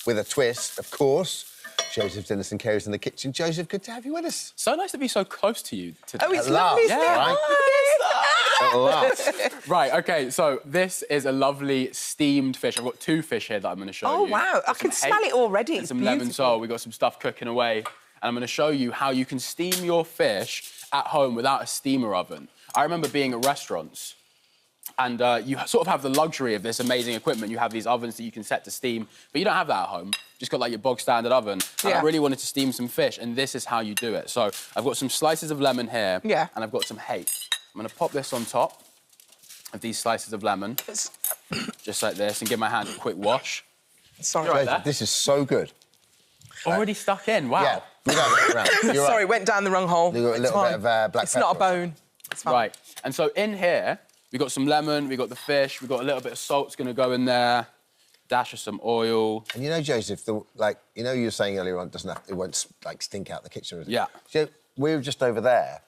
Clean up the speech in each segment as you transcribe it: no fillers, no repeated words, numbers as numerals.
with a twist, of course. Joseph Dennison Carey's in the kitchen. Joseph, good to have you with us. So nice to be so close to you today. Oh, it's At lovely, last, isn't it? right? At last. Right, OK, so this is a lovely steamed fish. I've got 2 fish here that I'm going to show you. Oh, wow. I can smell it already. And It's some lemon beautiful. sole. We've got some stuff cooking away. And I'm going to show you how you can steam your fish at home without a steamer oven. I remember being at restaurants and you sort of have the luxury of this amazing equipment. You have these ovens that you can set to steam, but you don't have that at home. Just got like your bog standard oven. And Yeah. I really wanted to steam some fish, and this is how you do it. So I've got some slices of lemon here, Yeah. and I've got some hake. I'm going to pop this on top of these slices of lemon, just like this, and give my hand a quick wash. Sorry. Right Joseph, there. this is so good. Already stuck in, wow. Yeah. You got it around. You're Sorry, right. went down the wrong hole. You got a It's little fine. bit of black It's not a pepper. bone. It's fine. Right, and so in here, we've got some lemon, we've got the fish, we've got a little bit of salt's going to go in there, dash of some oil. And you know, Joseph, you were saying earlier on, it won't like stink out the kitchen. Is it? Yeah. So we were just over there,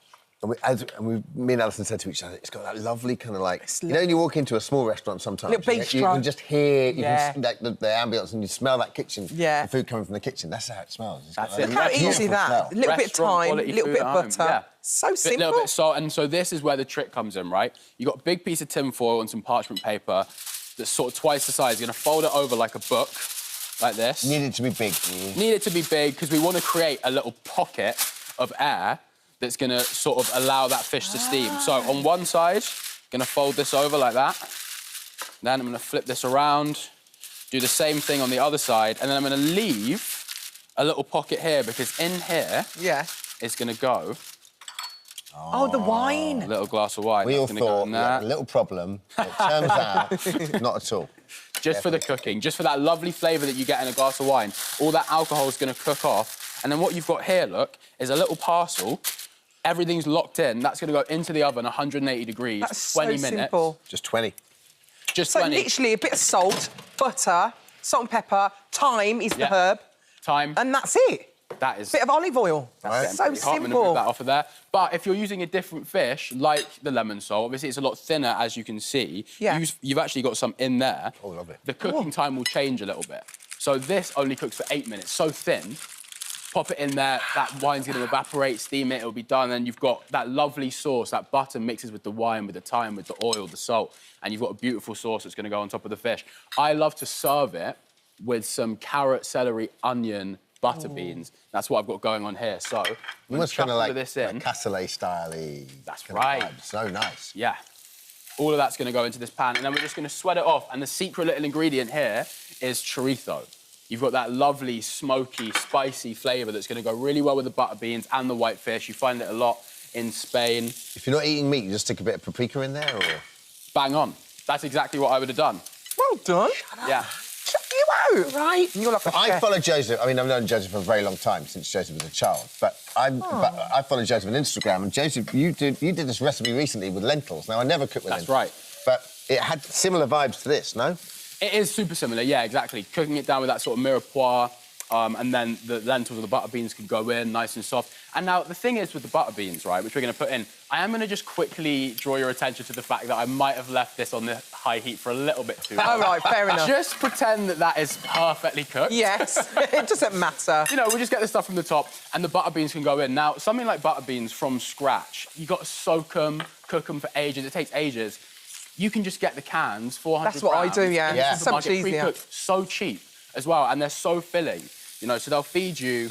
and me and Alison said to each other, it's got that lovely kind of like, you know, when you walk into a small restaurant sometimes, Little you bistro. can just hear, Yeah. like, the ambience, and you smell that kitchen, Yeah. the food coming from the kitchen. That's how it smells. It's got That's that it. Look how beautiful easy that. smell. A little bit of Restaurant thyme, a quality little food bit at of home, butter. yeah. So A simple. little bit of salt, and so this is where the trick comes in, right? You've got a big piece of tin foil and some parchment paper that's sort of twice the size. You're going to fold it over like a book, like this. Need it to be big. Need it to be big because we want to create a little pocket of air that's going to sort of allow that fish to steam. So on one side, going to fold this over like that. Then I'm going to flip this around, do the same thing on the other side, and then I'm going to leave a little pocket here because in here Yeah. is going to go Oh, the wine. a little glass of wine. We all That's gonna go thought in we had there. a little problem. It turns out, not at all. Just for the cooking, just for that lovely flavour that you get in a glass of wine. All that alcohol is going to cook off. And then what you've got here, look, is a little parcel. Everything's locked in. That's going to go into the oven, 180 degrees, That's 20 so minutes. simple. Just 20. Just So 20. literally a bit of salt, butter, salt and pepper, thyme is the Yeah. herb, Time. and that's it. That is... Bit of olive oil. That's So pretty hot. I'm going to simple. move that off of there. But if you're using a different fish, like the lemon sole, obviously it's a lot thinner, as you can see. Yeah. You've actually got some in there. Oh, lovely. The cooking time will change a little bit. So this only cooks for 8 minutes, so thin. Pop it in there, that wine's going to evaporate, steam it, it'll be done. Then you've got that lovely sauce, that butter mixes with the wine, with the thyme, with the oil, the salt, and you've got a beautiful sauce that's going to go on top of the fish. I love to serve it with some carrot, celery, onion, butter beans. That's what I've got going on here. So, Almost kind of like this in. cassoulet style-y. That's kind of right. vibe. So nice. Yeah. All of that's going to go into this pan, and then we're just going to sweat it off. And the secret little ingredient here is chorizo. You've got that lovely, smoky, spicy flavour that's going to go really well with the butter beans and the white fish. You find it a lot in Spain. If you're not eating meat, you just stick a bit of paprika in there, or...? Bang on. That's exactly what I would have done. Well done. Yeah. Shut you out. Right. You're like a I chef. follow Joseph. I mean, I've known Joseph for a very long time, since Joseph was a child. But I follow Joseph on Instagram, and Joseph, you did this recipe recently with lentils. Now, I never cook with That's lentils. right. But it had similar vibes to this, no? It is super similar, yeah, exactly. Cooking it down with that sort of mirepoix, and then the lentils or the butter beans can go in nice and soft. And now, the thing is with the butter beans, right, which we're going to put in, I am going to just quickly draw your attention to the fact that I might have left this on the high heat for a little bit too long. All right, fair enough. Just pretend that that is perfectly cooked. Yes, it doesn't matter. You know, we'll just get the stuff from the top, and the butter beans can go in. Now, something like butter beans from scratch, you've got to soak them, cook them for ages. It takes ages. You can just get the cans, 400 That's what I grams, do, yeah. in the Yeah. So much supermarket, easier. pre-cooked, so cheap as well, and they're so filling. You know, so they'll feed you.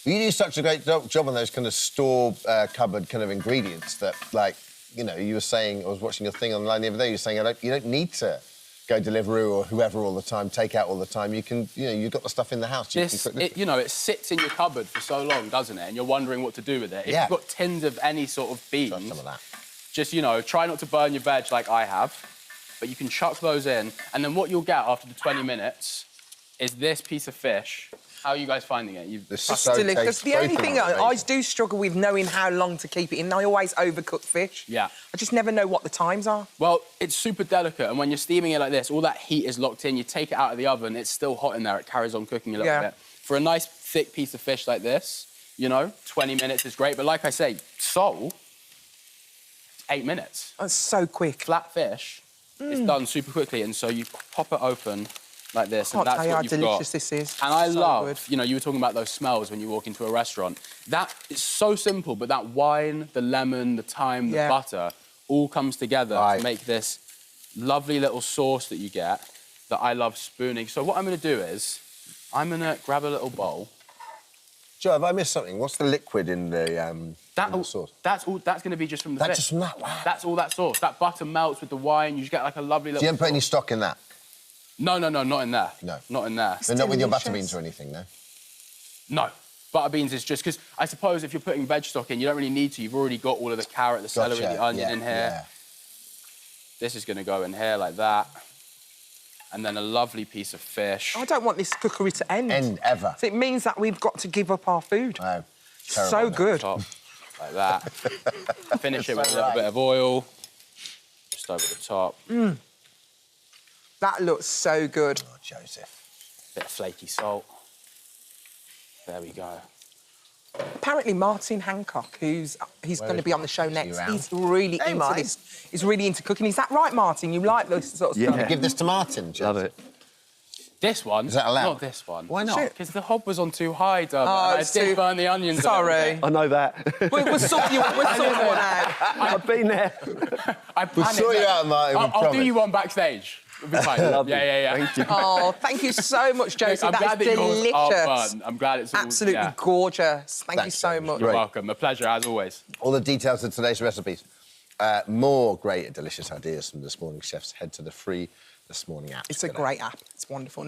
You do such a great job on those kind of store cupboard kind of ingredients that, like, you know, you were saying, I was watching your thing online the other day, you were saying you don't need to go Deliveroo or whoever all the time, take out all the time. You can, you know, you've got the stuff in the house. You can cook this. You know, it sits in your cupboard for so long, doesn't it? And you're wondering what to do with it. If Yeah. you've got tins of any sort of beans, Got some of that. just, you know, try not to burn your veg like I have, but you can chuck those in, and then what you'll get after the 20 minutes is this piece of fish. How are you guys finding it? This It's so delicious. tastes The only both of thing them I amazing. do struggle with knowing how long to keep it in. I always overcook fish. Yeah. I just never know what the times are. Well, it's super delicate, and when you're steaming it like this, all that heat is locked in. You take it out of the oven, it's still hot in there. It carries on cooking a little Yeah. bit. For a nice, thick piece of fish like this, you know, 20 minutes is great. But like I say, sole, 8 minutes. It's so quick. Flat fish, it's done super quickly, and so you pop it open. like this, I and can't that's tell you how what you've delicious got. this is. And I So love, good. you know, you were talking about those smells when you walk into a restaurant. That is so simple, but that wine, the lemon, the thyme, the butter, all comes together to make this lovely little sauce that you get that I love spooning. So what I'm going to do is I'm going to grab a little bowl. Joe, have I missed something? What's the liquid in the sauce? That's all. That's going to be just from the fish. Just from that? Wow. That's all that sauce. That butter melts with the wine. You just get like a lovely little... So you haven't put any stock in that? No, not in there. No. Not in there. But not with your butter beans or anything, no? No. Butter beans is just... Because I suppose if you're putting veg stock in, you don't really need to. You've already got all of the carrot, the celery, the onion in here. Yeah. This is going to go in here like that. And then a lovely piece of fish. I don't want this cookery to end. End ever. So it means that we've got to give up our food. Oh, so good. Top, like that. Finish it with a little bit of oil. Just over the top. That looks so good. Oh, Joseph. Bit of flaky salt. There we go. Apparently, Martin Hancock, he's going to be on the show next. He's really Hey, into Martin. this. He's really into cooking. Is that right, Martin? You like this sort of stuff? Give this to Martin, Joe. Love it. This one. Is that allowed? Not this one. Why not? Because the hob was on too high, Dermot. Oh, and I it's did too- burn the onions. Sorry. I know that. We'll sort you one out. I've been there. I We'll sort you out, Martin, we I'll do promise. you one backstage. It'll be fine. Lovely. Yeah. Thank you. Oh, thank you so much, Josie. I'm glad That that is yours are delicious. fun. I'm glad it's all... Absolutely yeah. gorgeous. Thank you Thanks so so much. much. You're Great. welcome. A pleasure, as always. All the details of today's recipes. More great and delicious ideas from This Morning chefs. Head to the free This Morning app. It's a great app. It's wonderful.